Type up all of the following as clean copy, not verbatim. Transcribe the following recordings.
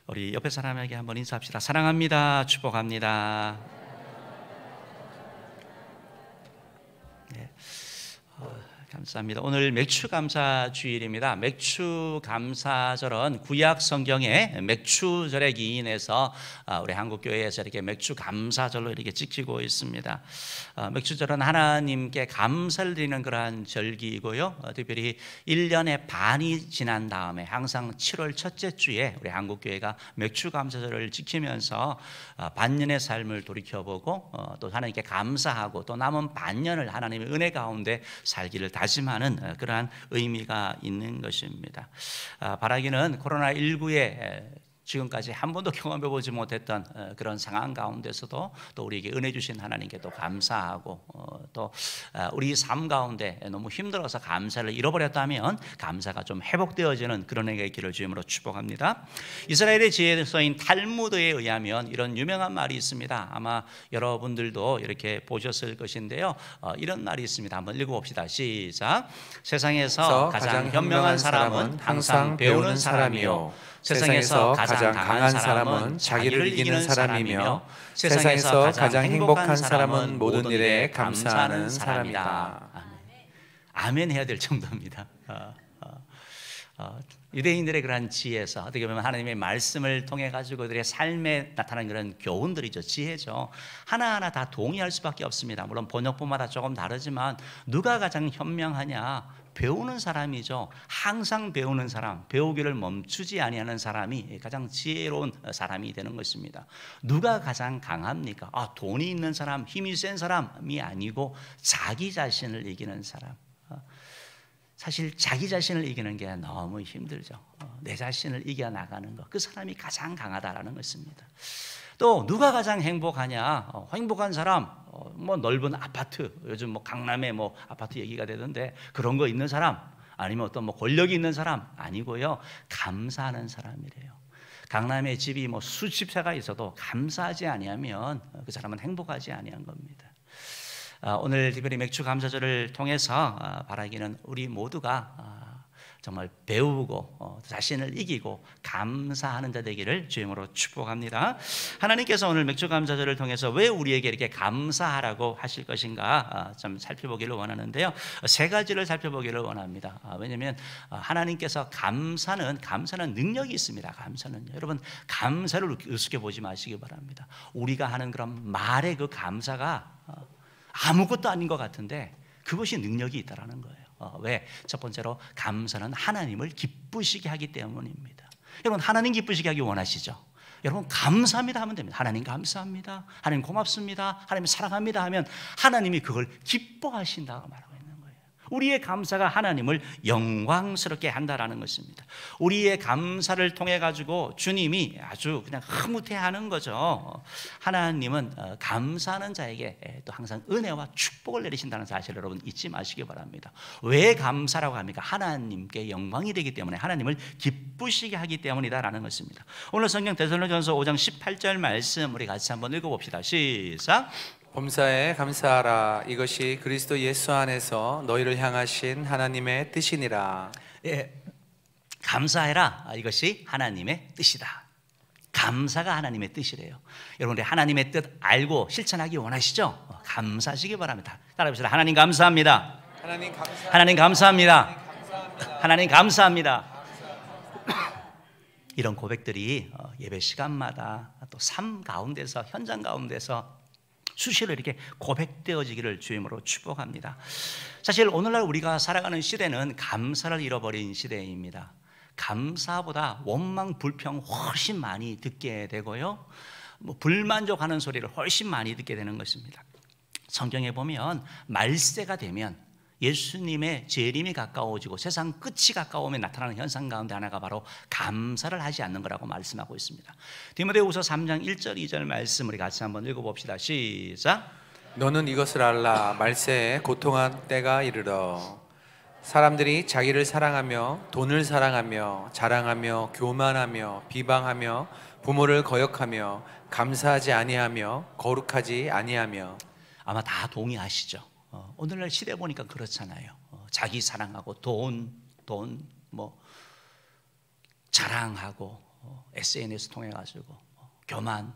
우리 옆에 사람에게 한번 인사합시다. 사랑합니다. 축복합니다. 네. 감사합니다. 오늘 맥추감사 주일입니다. 맥추감사절은 구약 성경의 맥추절에 기인해서 우리 한국교회에서 이렇게 맥추감사절로 이렇게 지키고 있습니다. 맥추절은 하나님께 감사를 드리는 그러한 절기이고요. 특별히 1년의 반이 지난 다음에 항상 7월 첫째 주에 우리 한국교회가 맥추감사절을 지키면서 반년의 삶을 돌이켜보고 또 하나님께 감사하고 또 남은 반년을 하나님의 은혜 가운데 살기를 다짐하는 그러한 의미가 있는 것입니다. 바라기는 코로나19에 지금까지 한 번도 경험해보지 못했던 그런 상황 가운데서도 또 우리에게 은혜 주신 하나님께 또 감사하고 또 우리 삶 가운데 너무 힘들어서 감사를 잃어버렸다면 감사가 좀 회복되어지는 그런 해가 있기를 주임으로 축복합니다. 이스라엘의 지혜서인 탈무드에 의하면 이런 유명한 말이 있습니다. 아마 여러분들도 이렇게 보셨을 것인데요. 이런 말이 있습니다. 한번 읽어봅시다. 시작. 세상에서 가장 현명한 사람은 항상 배우는 사람이요, 세상에서 가장 강한 사람은 자기를 이기는 사람이며 세상에서 가장 행복한 사람은 모든 일에 감사하는 사람이다. 아멘 해야 될 정도입니다. 유대인들의 그런 지혜에서 어떻게 보면 하나님의 말씀을 통해 가지고 그들의 삶에 나타나는 그런 교훈들이죠. 지혜죠. 하나하나 다 동의할 수밖에 없습니다. 물론 번역본마다 조금 다르지만 누가 가장 현명하냐? 배우는 사람이죠. 항상 배우는 사람, 배우기를 멈추지 아니하는 사람이 가장 지혜로운 사람이 되는 것입니다. 누가 가장 강합니까? 돈이 있는 사람, 힘이 센 사람이 아니고 자기 자신을 이기는 사람. 사실 자기 자신을 이기는 게 너무 힘들죠. 내 자신을 이겨나가는 것, 그 사람이 가장 강하다라는 것입니다. 또 누가 가장 행복하냐? 행복한 사람, 넓은 아파트, 요즘 강남에 아파트 얘기가 되던데 그런 거 있는 사람, 아니면 어떤 권력이 있는 사람 아니고요, 감사하는 사람이래요. 강남에 집이 수십 채가 있어도 감사하지 아니하면 그 사람은 행복하지 아니한 겁니다. 오늘 특별히 맥주 감사절을 통해서 바라기는 우리 모두가 정말 배우고 자신을 이기고 감사하는 자 되기를 주임으로 축복합니다. 하나님께서 오늘 맥주 감사절을 통해서 왜 우리에게 이렇게 감사하라고 하실 것인가 좀 살펴보기를 원하는데요. 세 가지를 살펴보기를 원합니다. 왜냐하면 하나님께서 감사는 능력이 있습니다. 감사는 여러분, 감사를 우습게 보지 마시기 바랍니다. 우리가 하는 그런 말의 그 감사가 아무것도 아닌 것 같은데 그것이 능력이 있다라는 거예요. 왜? 첫 번째로 감사는 하나님을 기쁘시게 하기 때문입니다. 여러분, 하나님 기쁘시게 하기 원하시죠? 여러분, 감사합니다 하면 됩니다. 하나님 감사합니다, 하나님 고맙습니다, 하나님 사랑합니다 하면 하나님이 그걸 기뻐하신다고 말합니다. 우리의 감사가 하나님을 영광스럽게 한다라는 것입니다. 우리의 감사를 통해 가지고 주님이 아주 그냥 흐뭇해하는 거죠. 하나님은 감사하는 자에게 또 항상 은혜와 축복을 내리신다는 사실을 여러분 잊지 마시기 바랍니다. 왜 감사라고 합니까? 하나님께 영광이 되기 때문에, 하나님을 기쁘시게 하기 때문이다라는 것입니다. 오늘 성경 데살로니가전서 5장 18절 말씀 우리 같이 한번 읽어봅시다. 시작. 범사에 감사하라. 이것이 그리스도 예수 안에서 너희를 향하신 하나님의 뜻이니라. 예, 감사해라. 이것이 하나님의 뜻이다. 감사가 하나님의 뜻이래요. 여러분, 하나님의 뜻 알고 실천하기 원하시죠? 감사하시기 바랍니다. 따라합시다. 하나님 감사합니다. 하나님 감사합니다. 하나님 감사합니다. 하나님 감사합니다. 이런 고백들이 예배 시간마다 또 삶 가운데서, 현장 가운데서 수시로 이렇게 고백되어지기를 주임으로 축복합니다. 사실 오늘날 우리가 살아가는 시대는 감사를 잃어버린 시대입니다. 감사보다 원망, 불평 훨씬 많이 듣게 되고요, 불만족하는 소리를 훨씬 많이 듣게 되는 것입니다. 성경에 보면 말세가 되면 예수님의 재림이 가까워지고 세상 끝이 가까우면 나타나는 현상 가운데 하나가 바로 감사를 하지 않는 거라고 말씀하고 있습니다. 디모데후서 3장 1절 2절 말씀 우리 같이 한번 읽어봅시다. 시작. 너는 이것을 알라. 말세에 고통한 때가 이르러 사람들이 자기를 사랑하며 돈을 사랑하며 자랑하며 교만하며 비방하며 부모를 거역하며 감사하지 아니하며 거룩하지 아니하며. 아마 다 동의하시죠? 오늘날 시대 보니까 그렇잖아요. 자기 사랑하고 돈 자랑하고 SNS 통해 가지고 교만,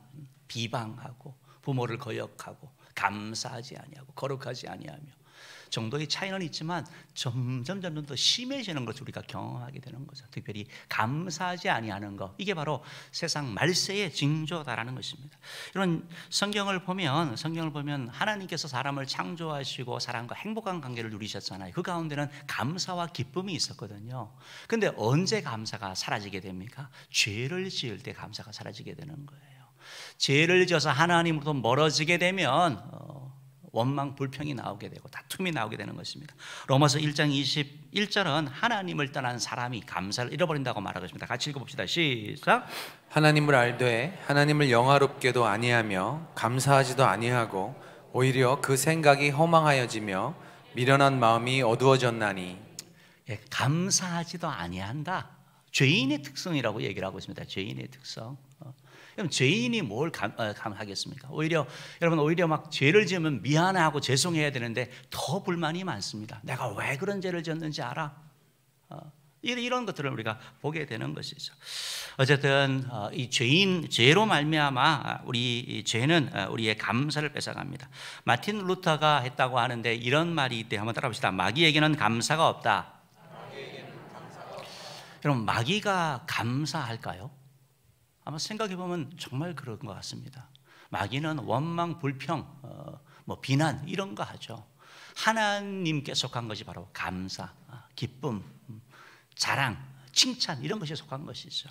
비방하고 부모를 거역하고 감사하지 아니하고 거룩하지 아니하며 정도의 차이는 있지만 점점 더 심해지는 것을 우리가 경험하게 되는 거죠. 특별히 감사하지 아니하는 것, 이게 바로 세상 말세의 징조다라는 것입니다. 이런 성경을 보면 하나님께서 사람을 창조하시고 사람과 행복한 관계를 누리셨잖아요. 그 가운데는 감사와 기쁨이 있었거든요. 근데 언제 감사가 사라지게 됩니까? 죄를 지을 때 감사가 사라지게 되는 거예요. 죄를 지어서 하나님으로부터 멀어지게 되면 원망, 불평이 나오게 되고 다툼이 나오게 되는 것입니다. 로마서 1장 21절은 하나님을 떠난 사람이 감사를 잃어버린다고 말하고 있습니다. 같이 읽어봅시다. 시작. 하나님을 알되 하나님을 영화롭게도 아니하며 감사하지도 아니하고 오히려 그 생각이 허망하여지며 미련한 마음이 어두워졌나니. 감사하지도 아니한다. 죄인의 특성이라고 얘기를 하고 있습니다. 죄인의 특성. 그럼 죄인이 뭘 감하겠습니까? 오히려 막 죄를 지으면 미안해하고 죄송해야 되는데 더 불만이 많습니다. 내가 왜 그런 죄를 지었는지 알아? 이런 것들을 우리가 보게 되는 것이죠. 어쨌든 이 죄로 말미암아 우리 죄는 우리의 감사를 뺏어갑니다. 마틴 루터가 했다고 하는데 이런 말이 있대. 한번 따라봅시다. 마귀에게는 감사가 없다. 여러분, 마귀가 감사할까요? 아마 생각해보면 정말 그런 것 같습니다. 마귀는 원망, 불평, 비난 이런 거 하죠. 하나님께 속한 것이 바로 감사, 기쁨, 자랑, 칭찬 이런 것이 속한 것이죠.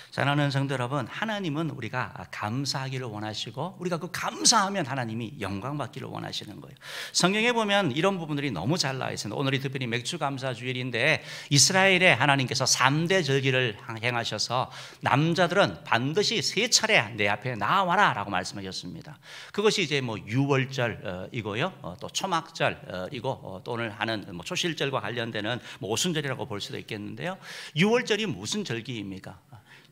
사랑하는 성도 여러분, 하나님은 우리가 감사하기를 원하시고 우리가 그 감사하면 하나님이 영광 받기를 원하시는 거예요. 성경에 보면 이런 부분들이 너무 잘 나와 있습니다. 오늘이 특별히 맥주감사주일인데 이스라엘에 하나님께서 3대 절기를 행하셔서 남자들은 반드시 3차례 내 앞에 나와라 라고 말씀하셨습니다. 그것이 이제 유월절이고요, 또 초막절이고 또 오늘 하는 초실절과 관련되는 오순절이라고 볼 수도 있겠는데요. 유월절이 무슨 절기입니까?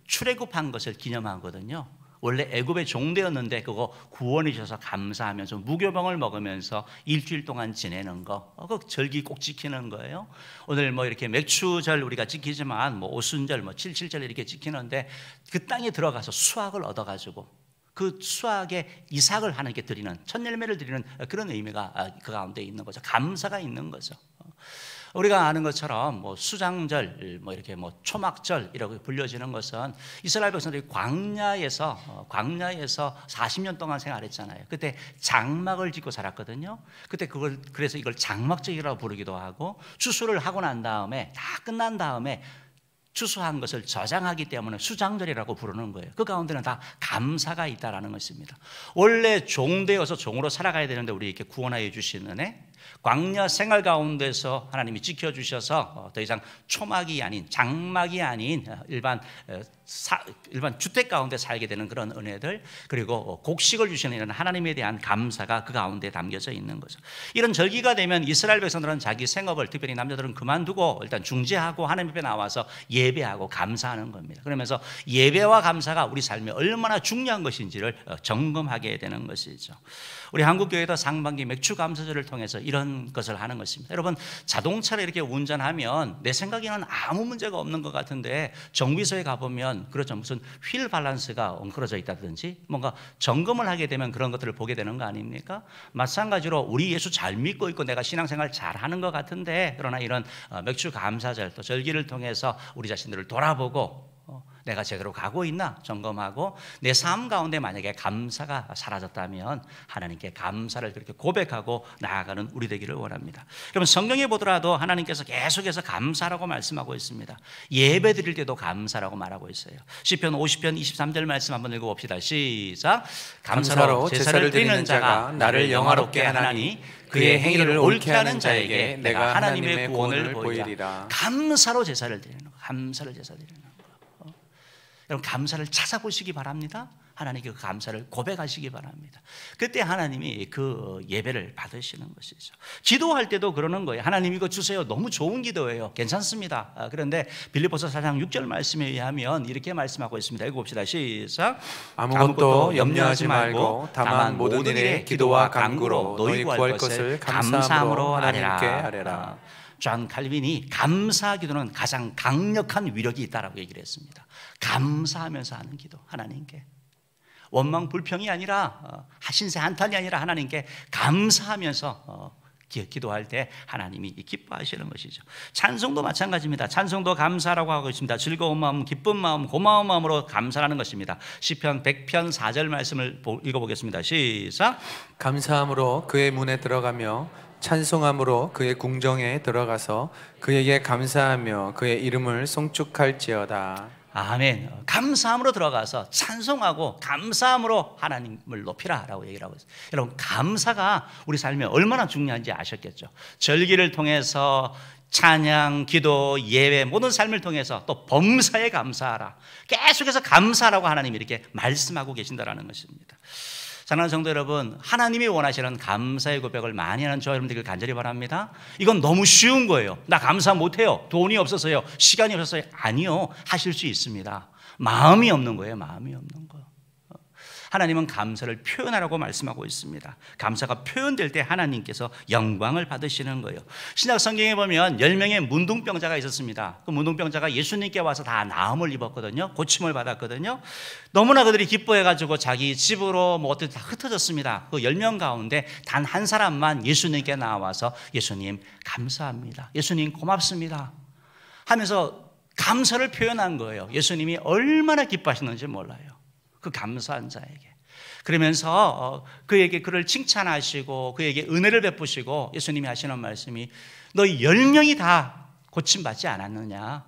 출애굽한 것을 기념하거든요. 원래 애굽의 종되었는데 그거 구원해 주셔서 감사하면서 무교병을 먹으면서 일주일 동안 지내는 거, 그 절기 꼭 지키는 거예요. 오늘 이렇게 맥추절 우리가 지키지만 오순절, 칠칠절 이렇게 지키는데 그 땅에 들어가서 수확을 얻어가지고 그 수확에 이삭을 하나님께 드리는, 첫 열매를 드리는 그런 의미가 그 가운데 있는 거죠. 감사가 있는 거죠. 우리가 아는 것처럼 수장절, 이렇게 초막절 이라고 불려지는 것은 이스라엘 백성들이 광야에서 40년 동안 생활했잖아요. 그때 장막을 짓고 살았거든요. 그때 그래서 이걸 장막절이라고 부르기도 하고, 추수를 하고 난 다음에 다 끝난 다음에 추수한 것을 저장하기 때문에 수장절이라고 부르는 거예요. 그 가운데는 다 감사가 있다라는 것입니다. 원래 종되어서 종으로 살아가야 되는데 우리 이렇게 구원하여 주시는 애, 광야 생활 가운데서 하나님이 지켜주셔서 더 이상 초막이 아닌, 장막이 아닌 일반 주택 가운데 살게 되는 그런 은혜들, 그리고 곡식을 주시는 이런 하나님에 대한 감사가 그 가운데 담겨져 있는 거죠. 이런 절기가 되면 이스라엘 백성들은 자기 생업을, 특별히 남자들은 그만두고 일단 중재하고 하나님 앞에 나와서 예배하고 감사하는 겁니다. 그러면서 예배와 감사가 우리 삶에 얼마나 중요한 것인지를 점검하게 되는 것이죠. 우리 한국교회도 상반기 맥주감사절을 통해서 이런 것을 하는 것입니다. 여러분, 자동차를 이렇게 운전하면 내 생각에는 아무 문제가 없는 것 같은데 정비소에 가보면 그렇죠, 무슨 휠 밸런스가 엉클어져 있다든지 뭔가 점검을 하게 되면 그런 것들을 보게 되는 거 아닙니까? 마찬가지로 우리 예수 잘 믿고 있고 내가 신앙생활 잘하는 것 같은데, 그러나 이런 맥주감사절 또 절기를 통해서 우리 자신들을 돌아보고 내가 제대로 가고 있나 점검하고, 내 삶 가운데 만약에 감사가 사라졌다면 하나님께 감사를 그렇게 고백하고 나아가는 우리 되기를 원합니다. 여러분, 성경에 보더라도 하나님께서 계속해서 감사라고 말씀하고 있습니다. 예배 드릴 때도 감사라고 말하고 있어요. 시편 50편 23절 말씀 한번 읽어봅시다. 시작. 감사로 제사를 드리는 자가 나를 영화롭게 하나니 그의 행위를 옳게 하는 자에게 내가 하나님의 구원을 보이리라. 감사로 제사를 드리는 거, 감사를 제사 드리는 거. 여러분, 감사를 찾아보시기 바랍니다. 하나님께 그 감사를 고백하시기 바랍니다. 그때 하나님이 그 예배를 받으시는 것이죠. 기도할 때도 그러는 거예요. 하나님 이거 주세요. 너무 좋은 기도예요. 괜찮습니다. 그런데 빌립보서 4장 6절 말씀에 의하면 이렇게 말씀하고 있습니다. 읽어봅시다. 시작. 아무것도 염려하지 말고 다만 모든 일에 기도와 간구로 너희 구할 것을 감사함으로 하나님께 아뢰라. 존 칼빈이 감사 기도는 가장 강력한 위력이 있다라고 얘기를 했습니다. 감사하면서 하는 기도, 하나님께 원망 불평이 아니라 신세 한탄이 아니라 하나님께 감사하면서 기도할 때 하나님이 기뻐하시는 것이죠. 찬송도 마찬가지입니다. 찬송도 감사라고 하고 있습니다. 즐거운 마음, 기쁜 마음, 고마운 마음으로 감사하는 것입니다. 시편 100편 4절 말씀을 읽어보겠습니다. 시작. 감사함으로 그의 문에 들어가며 찬송함으로 그의 궁정에 들어가서 그에게 감사하며 그의 이름을 송축할지어다. 아멘. 감사함으로 들어가서 찬송하고 감사함으로 하나님을 높이라라고 얘기를 하고 있어요. 여러분, 감사가 우리 삶에 얼마나 중요한지 아셨겠죠? 절기를 통해서 찬양, 기도, 예배 모든 삶을 통해서 또 범사에 감사하라, 계속해서 감사라고 하나님이 이렇게 말씀하고 계신다라는 것입니다. 사랑하는 성도 여러분, 하나님이 원하시는 감사의 고백을 많이 하는 저와 여러분들을 간절히 바랍니다. 이건 너무 쉬운 거예요. 나 감사 못해요. 돈이 없어서요. 시간이 없어서요. 아니요. 하실 수 있습니다. 마음이 없는 거예요. 마음이 없는 거. 하나님은 감사를 표현하라고 말씀하고 있습니다. 감사가 표현될 때 하나님께서 영광을 받으시는 거예요. 신약 성경에 보면 10명의 문둥병자가 있었습니다. 그 문둥병자가 예수님께 와서 다 나음을 입었거든요. 고침을 받았거든요. 너무나 그들이 기뻐해가지고 자기 집으로 뭐 어떻게 다 흩어졌습니다. 그 10명 가운데 단 한 사람만 예수님께 나와서 예수님 감사합니다, 예수님 고맙습니다 하면서 감사를 표현한 거예요. 예수님이 얼마나 기뻐하시는지 몰라요. 그 감사한 자에게. 그러면서 그에게 그를 칭찬하시고 그에게 은혜를 베푸시고 예수님이 하시는 말씀이 너희 10명이 다 고침받지 않았느냐?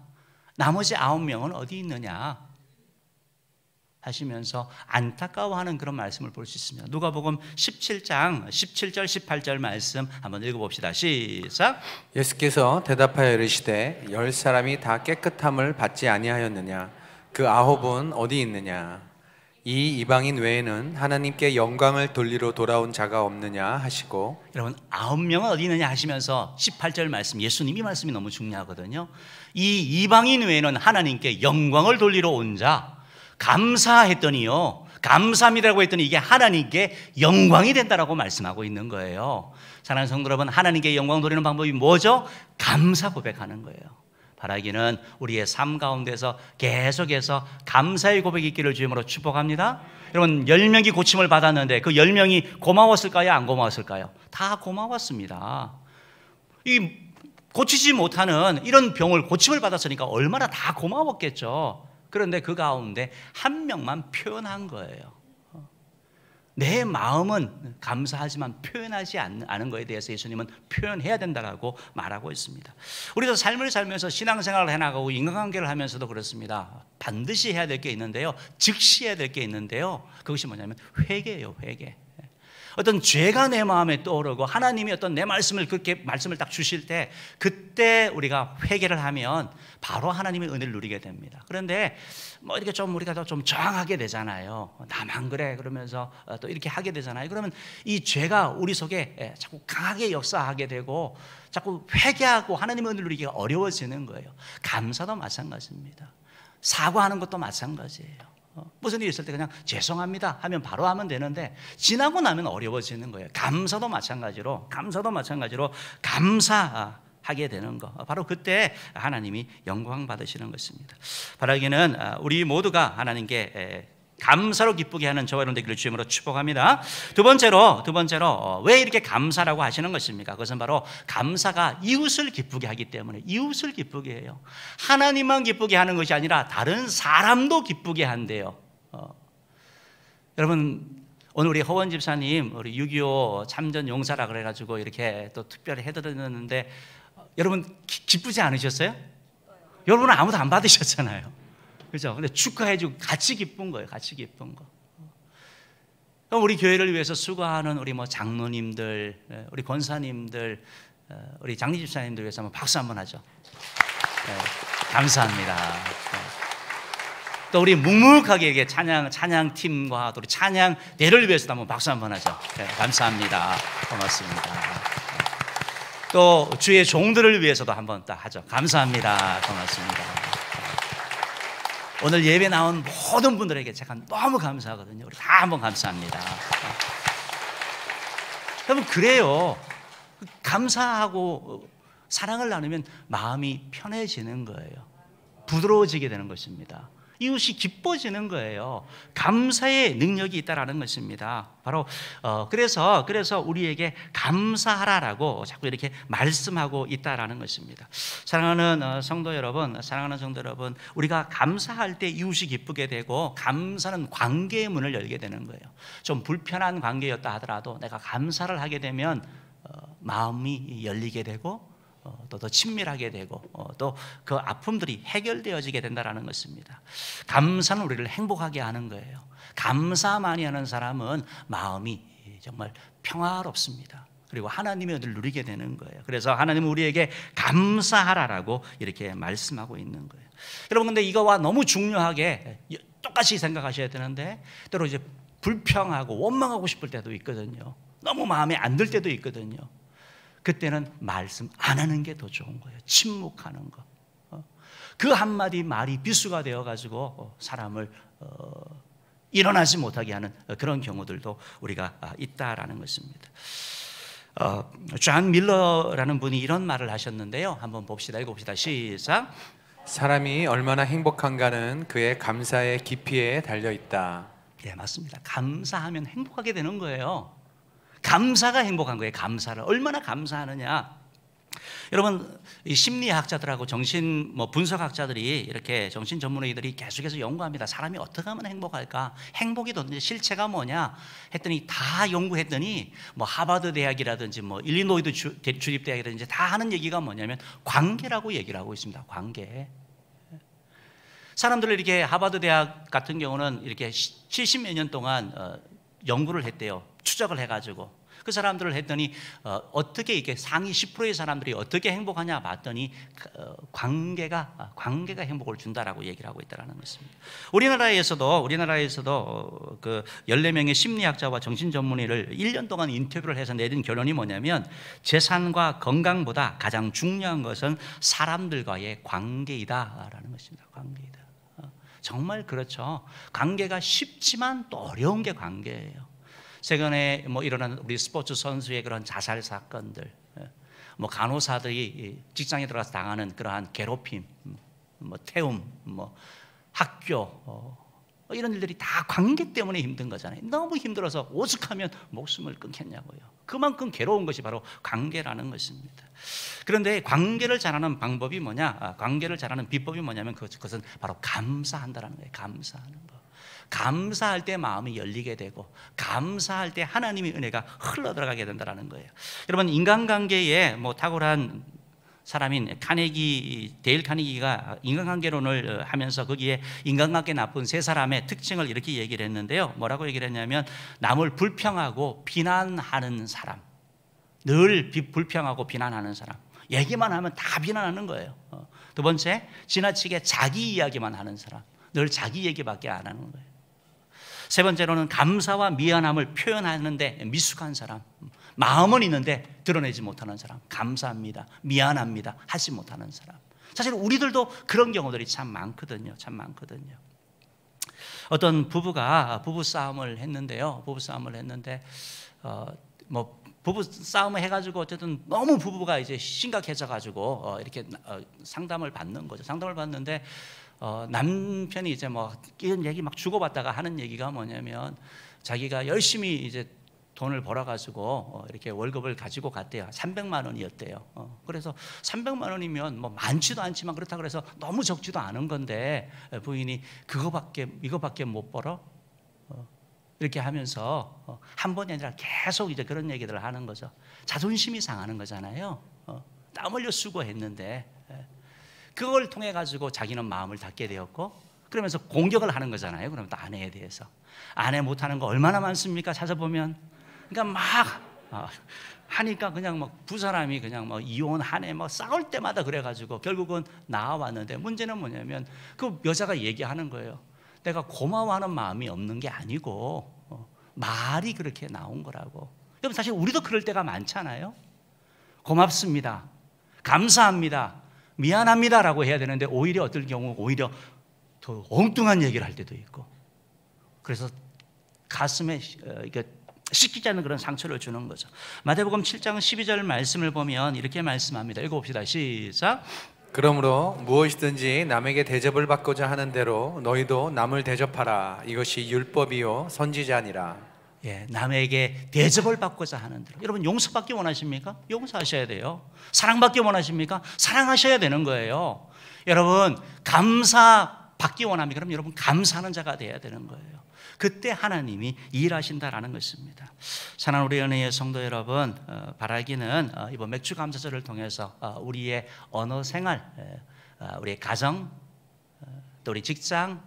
나머지 9명은 어디 있느냐? 하시면서 안타까워하는 그런 말씀을 볼 수 있습니다. 누가복음 17장 17절 18절 말씀 한번 읽어봅시다. 시작. 예수께서 대답하여 이르시되 10사람이 다 깨끗함을 받지 아니하였느냐? 그 9은 어디 있느냐? 이 이방인 외에는 하나님께 영광을 돌리러 돌아온 자가 없느냐 하시고. 여러분, 9명은 어디 있느냐 하시면서 18절 말씀, 예수님이 말씀이 너무 중요하거든요. 이 이방인 외에는 하나님께 영광을 돌리러 온 자, 감사했더니요, 감사합니다라고 했더니 이게 하나님께 영광이 된다라고 말씀하고 있는 거예요. 사랑하는 성도 여러분, 하나님께 영광 돌리는 방법이 뭐죠? 감사 고백하는 거예요. 바라기는 우리의 삶 가운데서 계속해서 감사의 고백이 있기를 주님으로 축복합니다. 여러분, 10명이 고침을 받았는데 그 10명이 고마웠을까요? 안 고마웠을까요? 다 고마웠습니다. 이 고치지 못하는 이런 병을 고침을 받았으니까 얼마나 다 고마웠겠죠. 그런데 그 가운데 한 명만 표현한 거예요. 내 마음은 감사하지만 표현하지 않은 것에 대해서 예수님은 표현해야 된다고 말하고 있습니다. 우리도 삶을 살면서 신앙생활을 해나가고 인간관계를 하면서도 그렇습니다. 반드시 해야 될 게 있는데요, 즉시 해야 될 게 있는데요, 그것이 뭐냐면 회개예요. 회개. 어떤 죄가 내 마음에 떠오르고 하나님이 어떤 내 말씀을 그렇게 말씀을 딱 주실 때 그때 우리가 회개를 하면 바로 하나님의 은혜를 누리게 됩니다. 그런데 뭐 이렇게 좀 우리가 좀 저항하게 되잖아요. 나만 그래 그러면서 또 이렇게 하게 되잖아요. 그러면 이 죄가 우리 속에 자꾸 강하게 역사하게 되고 자꾸 회개하고 하나님의 은혜를 누리기가 어려워지는 거예요. 감사도 마찬가지입니다. 사과하는 것도 마찬가지예요. 무슨 일이 있을 때 그냥 죄송합니다 하면 바로 하면 되는데 지나고 나면 어려워지는 거예요. 감사도 마찬가지로 감사하게 되는 거, 바로 그때 하나님이 영광 받으시는 것입니다. 바라기는 우리 모두가 하나님께 감사로 기쁘게 하는 저와 여러분들 되기를 주님으로 축복합니다. 두 번째로 왜 이렇게 감사라고 하시는 것입니까? 그것은 바로 감사가 이웃을 기쁘게 하기 때문에, 이웃을 기쁘게 해요. 하나님만 기쁘게 하는 것이 아니라 다른 사람도 기쁘게 한대요. 여러분, 오늘 우리 허원 집사님 우리 6.25 참전 용사라 그래가지고 이렇게 또 특별히 해드렸는데 여러분 기쁘지 않으셨어요? 여러분은 아무도 안 받으셨잖아요. 그렇죠? 근데 축하해주고 같이 기쁜 거예요. 같이 기쁜 거. 그럼 우리 교회를 위해서 수고하는 우리 뭐 장로님들, 우리 권사님들, 우리 장리집사님들 위해서 한번 박수 한번 하죠. 네, 감사합니다. 네. 또 우리 묵묵하게 이렇게 찬양팀과 또 우리 찬양대를 위해서도 한번 박수 한번 하죠. 네, 감사합니다. 고맙습니다. 또 주의 종들을 위해서도 한번 딱 하죠. 감사합니다. 고맙습니다. 오늘 예배 나온 모든 분들에게 제가 너무 감사하거든요. 우리 다 한번 감사합니다. 여러분, 그래요. 감사하고 사랑을 나누면 마음이 편해지는 거예요. 부드러워지게 되는 것입니다. 이웃이 기뻐지는 거예요. 감사의 능력이 있다라는 것입니다. 바로 그래서 우리에게 감사하라라고 자꾸 이렇게 말씀하고 있다라는 것입니다. 사랑하는 성도 여러분, 우리가 감사할 때 이웃이 기쁘게 되고, 감사는 관계의 문을 열게 되는 거예요. 좀 불편한 관계였다 하더라도 내가 감사를 하게 되면 마음이 열리게 되고, 또 더 친밀하게 되고, 또 그 아픔들이 해결되어지게 된다는 것입니다. 감사는 우리를 행복하게 하는 거예요. 감사 많이 하는 사람은 마음이 정말 평화롭습니다. 그리고 하나님의 은혜를 누리게 되는 거예요. 그래서 하나님은 우리에게 감사하라라고 이렇게 말씀하고 있는 거예요. 여러분, 근데 이거와 너무 중요하게 똑같이 생각하셔야 되는데, 때로 이제 불평하고 원망하고 싶을 때도 있거든요. 너무 마음에 안 들 때도 있거든요. 그때는 말씀 안 하는 게 더 좋은 거예요. 침묵하는 거. 그 한마디 말이 비수가 되어가지고 사람을 일어나지 못하게 하는 그런 경우들도 우리가 있다라는 것입니다. 존 밀러라는 분이 이런 말을 하셨는데요. 한번 봅시다. 읽어봅시다. 시작. 사람이 얼마나 행복한가는 그의 감사의 깊이에 달려있다. 네, 맞습니다. 감사하면 행복하게 되는 거예요. 감사가 행복한 거예요. 감사를 얼마나 감사하느냐. 여러분, 이 심리학자들하고 정신 분석학자들이, 이렇게 정신 전문의들이 계속해서 연구합니다. 사람이 어떻게 하면 행복할까? 행복이 도대체 실체가 뭐냐 했더니, 다 연구했더니 하버드 대학이라든지 일리노이드 주립 대학이라든지 다 하는 얘기가 뭐냐면 관계라고 얘기를 하고 있습니다. 관계. 사람들을 이렇게 하버드 대학 같은 경우는 이렇게 70몇 년 동안 연구를 했대요. 추적을 해가지고 그 사람들을 했더니 어떻게 이렇게 상위 10%의 사람들이 어떻게 행복하냐 봤더니 관계가 행복을 준다라고 얘기를 하고 있다는 것입니다. 우리나라에서도 그 14명의 심리학자와 정신 전문의를 1년 동안 인터뷰를 해서 내린 결론이 뭐냐면, 재산과 건강보다 가장 중요한 것은 사람들과의 관계이다라는 것입니다. 관계이다. 정말 그렇죠. 관계가 쉽지만 또 어려운 게 관계예요. 최근에 일어난 우리 스포츠 선수의 그런 자살 사건들, 간호사들이 직장에 들어가서 당하는 그러한 괴롭힘, 태움, 학교, 이런 일들이 다 관계 때문에 힘든 거잖아요. 너무 힘들어서 오죽하면 목숨을 끊겠냐고요. 그만큼 괴로운 것이 바로 관계라는 것입니다. 그런데 관계를 잘하는 방법이 뭐냐? 관계를 잘하는 비법이 뭐냐면 그것은 바로 감사한다라는 거예요. 감사하는 거. 감사할 때 마음이 열리게 되고, 감사할 때 하나님의 은혜가 흘러들어가게 된다는 거예요. 여러분, 인간관계에 탁월한 사람인 데일 카네기가 인간관계론을 하면서 거기에 인간관계 나쁜 세 사람의 특징을 이렇게 얘기를 했는데요. 뭐라고 얘기를 했냐면, 남을 불평하고 비난하는 사람, 늘 불평하고 비난하는 사람, 얘기만 하면 다 비난하는 거예요. 두 번째, 지나치게 자기 이야기만 하는 사람, 늘 자기 얘기밖에 안 하는 거예요. 세 번째로는 감사와 미안함을 표현하는데 미숙한 사람, 마음은 있는데 드러내지 못하는 사람, 감사합니다, 미안합니다 하지 못하는 사람. 사실 우리들도 그런 경우들이 참 많거든요. 어떤 부부가 부부싸움을 했는데요. 부부싸움을 해가지고 어쨌든 너무 부부가 이제 심각해져가지고 이렇게 상담을 받는 거죠. 상담을 받는데 남편이 이제 이런 얘기 막 주고받다가 하는 얘기가 뭐냐면, 자기가 열심히 이제 돈을 벌어가지고 이렇게 월급을 가지고 갔대요. 300만 원이었대요. 그래서 300만 원이면 많지도 않지만 그렇다 그래서 너무 적지도 않은 건데, 부인이 이거밖에 못 벌어? 이렇게 하면서 한 번이 아니라 계속 이제 그런 얘기들을 하는 거죠. 자존심이 상하는 거잖아요. 땀 흘려 수고했는데. 그걸 통해 가지고 자기는 마음을 닫게 되었고, 그러면서 공격을 하는 거잖아요. 그러면 또 아내에 대해서, 아내 못하는 거 얼마나 많습니까? 찾아보면. 그러니까 막 하니까 그냥 두 사람이 그냥 이혼 한 해 싸울 때마다 그래가지고 결국은 나와왔는데, 문제는 뭐냐면 그 여자가 얘기하는 거예요. 내가 고마워하는 마음이 없는 게 아니고 말이 그렇게 나온 거라고. 여러분, 사실 우리도 그럴 때가 많잖아요. 고맙습니다, 감사합니다, 미안합니다라고 해야 되는데, 오히려 어떨 경우 오히려 더 엉뚱한 얘기를 할 때도 있고, 그래서 가슴에 이게 씻기지 않는 그런 상처를 주는 거죠. 마태복음 7장 12절 말씀을 보면 이렇게 말씀합니다. 읽어봅시다. 시작. 그러므로 무엇이든지 남에게 대접을 받고자 하는 대로 너희도 남을 대접하라. 이것이 율법이요 선지자니라. 예, 남에게 대접을 받고자 하는 대로. 여러분 용서받기 원하십니까? 용서하셔야 돼요. 사랑받기 원하십니까? 사랑하셔야 되는 거예요. 여러분 감사받기 원합니까? 그럼 여러분 감사하는 자가 돼야 되는 거예요. 그때 하나님이 일하신다라는 것입니다. 사랑하는 우리 은혜의 성도 여러분, 바라기는 이번 맥주 감사절을 통해서 우리의 언어 생활, 우리의 가정, 또 우리 직장,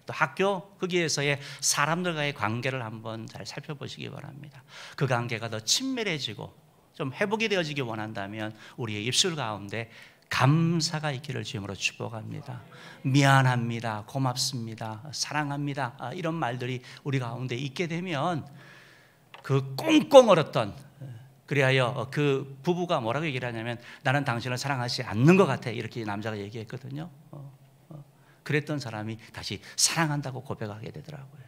또 학교, 거기에서의 사람들과의 관계를 한번 잘 살펴보시기 바랍니다. 그 관계가 더 친밀해지고 좀 회복이 되어지기 원한다면 우리의 입술 가운데 감사가 있기를 주님으로 축복합니다. 미안합니다, 고맙습니다, 사랑합니다, 이런 말들이 우리 가운데 있게 되면 그 꽁꽁 얼었던, 그리하여 그 부부가 뭐라고 얘기를 하냐면 나는 당신을 사랑하지 않는 것 같아, 이렇게 남자가 얘기했거든요. 그랬던 사람이 다시 사랑한다고 고백하게 되더라고요.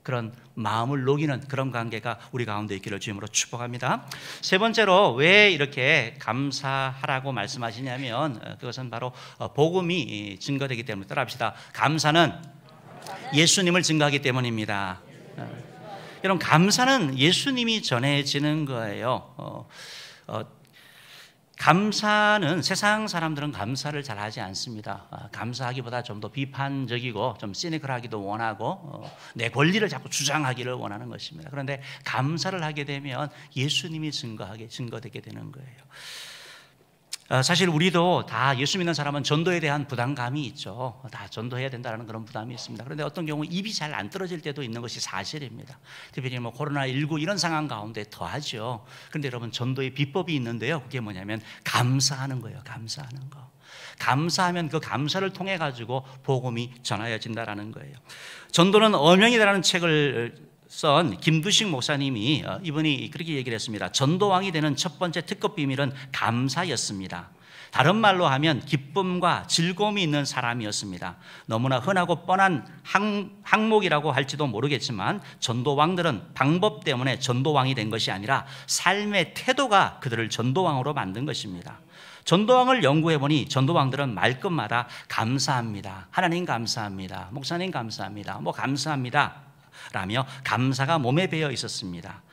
그런 마음을 녹이는 그런 관계가 우리 가운데 있기를 주님으로 축복합니다. 세 번째로 왜 이렇게 감사하라고 말씀하시냐면 그것은 바로 복음이 증거되기 때문에, 따라합시다. 감사는 예수님을 증거하기 때문입니다. 여러분 감사는 예수님이 전해지는 거예요. 감사는 세상 사람들은 감사를 잘 하지 않습니다. 감사하기보다 좀 더 비판적이고 좀 시니컬하기도 원하고 내 권리를 자꾸 주장하기를 원하는 것입니다. 그런데 감사를 하게 되면 예수님이 증거되게 되는 거예요. 사실 우리도 다 예수 믿는 사람은 전도에 대한 부담감이 있죠. 다 전도해야 된다는 그런 부담이 있습니다. 그런데 어떤 경우 입이 잘 안 떨어질 때도 있는 것이 사실입니다. 특별히 코로나19 이런 상황 가운데 더하죠. 그런데 여러분 전도의 비법이 있는데요. 그게 뭐냐면 감사하는 거예요. 감사하는 거. 감사하면 그 감사를 통해 가지고 복음이 전하여진다라는 거예요. 전도는 어명이라는 책을 쓴 김두식 목사님이 이분이 그렇게 얘기를 했습니다. 전도왕이 되는 첫 번째 특급 비밀은 감사였습니다. 다른 말로 하면 기쁨과 즐거움이 있는 사람이었습니다. 너무나 흔하고 뻔한 항목이라고 할지도 모르겠지만 전도왕들은 방법 때문에 전도왕이 된 것이 아니라 삶의 태도가 그들을 전도왕으로 만든 것입니다. 전도왕을 연구해보니 전도왕들은 말끝마다 감사합니다, 하나님 감사합니다, 목사님 감사합니다, 감사합니다 라며 감사가 몸에 배어 있었습니다.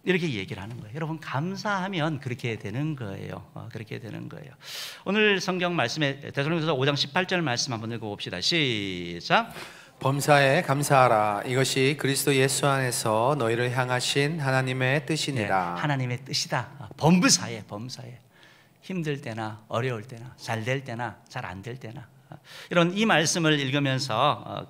이렇게 얘기를 하는 거예요. 여러분 감사하면 그렇게 되는 거예요. 그렇게 되는 거예요. 오늘 성경 말씀에 데살로니가서 5장 18절 말씀 한번 읽어봅시다. 시작. 범사에 감사하라. 이것이 그리스도 예수 안에서 너희를 향하신 하나님의 뜻이니라. 네, 하나님의 뜻이다. 범사에 힘들 때나 어려울 때나 잘 될 때나 잘 안 될 때나, 이런 이 말씀을 읽으면서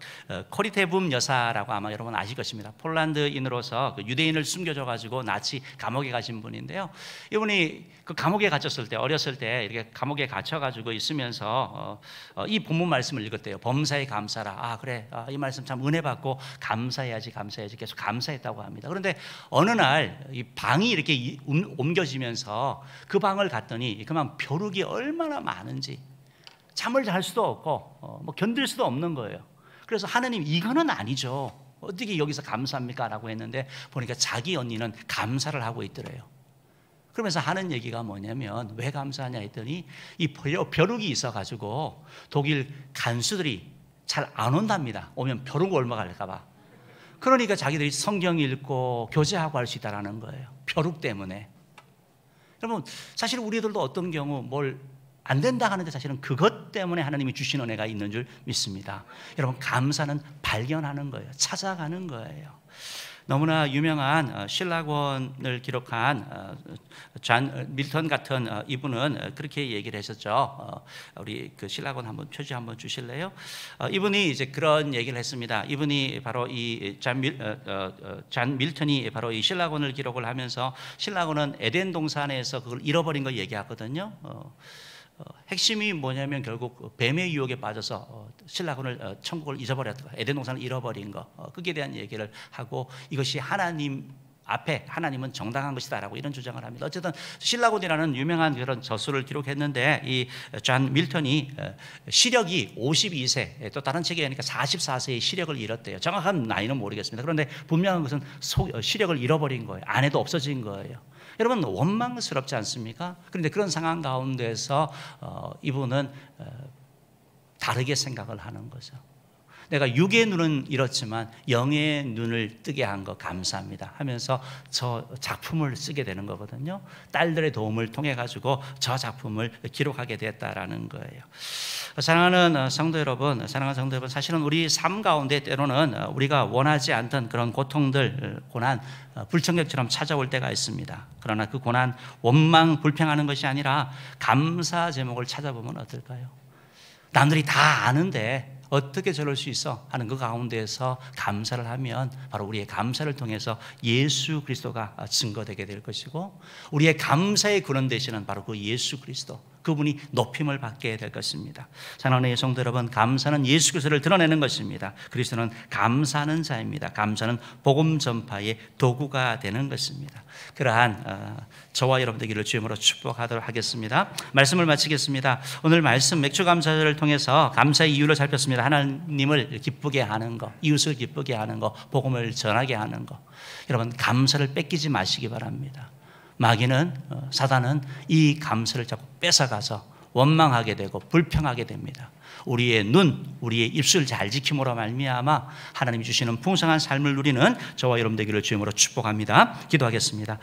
코리테붐 여사라고 아마 여러분 아실 것입니다. 폴란드인으로서 유대인을 숨겨줘 가지고 나치 감옥에 가신 분인데요. 이분이 그 감옥에 갇혔을 때, 어렸을 때 이렇게 감옥에 갇혀 가지고 있으면서 이 본문 말씀을 읽었대요. 범사에 감사라. 그래, 이 말씀 참 은혜 받고 감사해야지 계속 감사했다고 합니다. 그런데 어느 날 이 방이 이렇게 옮겨지면서 그 방을 갔더니 그만 벼룩이 얼마나 많은지 잠을 잘 수도 없고 견딜 수도 없는 거예요. 그래서 하나님 이거는 아니죠, 어떻게 여기서 감사합니까? 라고 했는데 보니까 자기 언니는 감사를 하고 있더래요. 그러면서 하는 얘기가 뭐냐면 왜 감사하냐 했더니 이 벼룩이 있어가지고 독일 간수들이 잘 안 온답니다. 오면 벼룩 옮아갈까 봐. 그러니까 자기들이 성경 읽고 교제하고 할 수 있다는 거예요. 벼룩 때문에. 여러분 사실 우리들도 어떤 경우 뭘 안 된다 하는데 사실은 그것 때문에 하나님이 주신 은혜가 있는 줄 믿습니다. 여러분 감사는 발견하는 거예요. 찾아가는 거예요. 너무나 유명한 신라권을 기록한 존 밀턴 같은 이분은 그렇게 얘기를 했었죠. 우리 그 신라권 한번 표지 한번 주실래요? 이분이 이제 그런 얘기를 했습니다. 이분이 바로 이 존 밀턴이 바로 이 신라권을 기록을 하면서 신라권은 에덴 동산에서 그걸 잃어버린 걸 얘기하거든요. 핵심이 뭐냐면 결국 뱀의 유혹에 빠져서 신라곤을 천국을 잊어버렸다, 에덴 동산을 잃어버린 거, 거기에 대한 얘기를 하고 이것이 하나님의 앞에 하나님은 정당한 것이다라고 이런 주장을 합니다. 어쨌든 신라곤이라는 유명한 그런 저수를 기록했는데 이 존 밀턴이 시력이 52세, 또 다른 책에 보니까 44세의 시력을 잃었대요. 정확한 나이는 모르겠습니다. 그런데 분명한 것은 시력을 잃어버린 거예요. 아내도 없어진 거예요. 여러분 원망스럽지 않습니까? 그런데 그런 상황 가운데서 이분은 다르게 생각을 하는 거죠. 내가 육의 눈은 잃었지만 영의 눈을 뜨게 한 거 감사합니다 하면서 저 작품을 쓰게 되는 거거든요. 딸들의 도움을 통해 가지고 저 작품을 기록하게 됐다라는 거예요. 사랑하는 성도 여러분, 사실은 우리 삶 가운데 때로는 우리가 원하지 않던 그런 고통들, 고난, 불청객처럼 찾아올 때가 있습니다. 그러나 그 고난, 원망, 불평하는 것이 아니라 감사 제목을 찾아보면 어떨까요? 남들이 다 아는데 어떻게 저럴 수 있어? 하는 그 가운데에서 감사를 하면 바로 우리의 감사를 통해서 예수 그리스도가 증거되게 될 것이고, 우리의 감사의 근원 되시는 바로 그 예수 그리스도, 그분이 높임을 받게 될 것입니다. 사랑하는 성도 여러분, 감사는 예수 그리스도를 드러내는 것입니다. 그리스도는 감사하는 자입니다. 감사는 복음 전파의 도구가 되는 것입니다. 그러한 저와 여러분 되기를 주님으로 축복하도록 하겠습니다. 말씀을 마치겠습니다. 오늘 말씀 맥주감사절을 통해서 감사의 이유를 살폈습니다. 하나님을 기쁘게 하는 것, 이웃을 기쁘게 하는 것, 복음을 전하게 하는 것. 여러분 감사를 뺏기지 마시기 바랍니다. 마귀는, 사단은 이 감사를 자꾸 뺏어가서 원망하게 되고 불평하게 됩니다. 우리의 눈, 우리의 입술 잘 지킴으로 말미암아 하나님이 주시는 풍성한 삶을 누리는 저와 여러분 되기를 주님으로 축복합니다. 기도하겠습니다.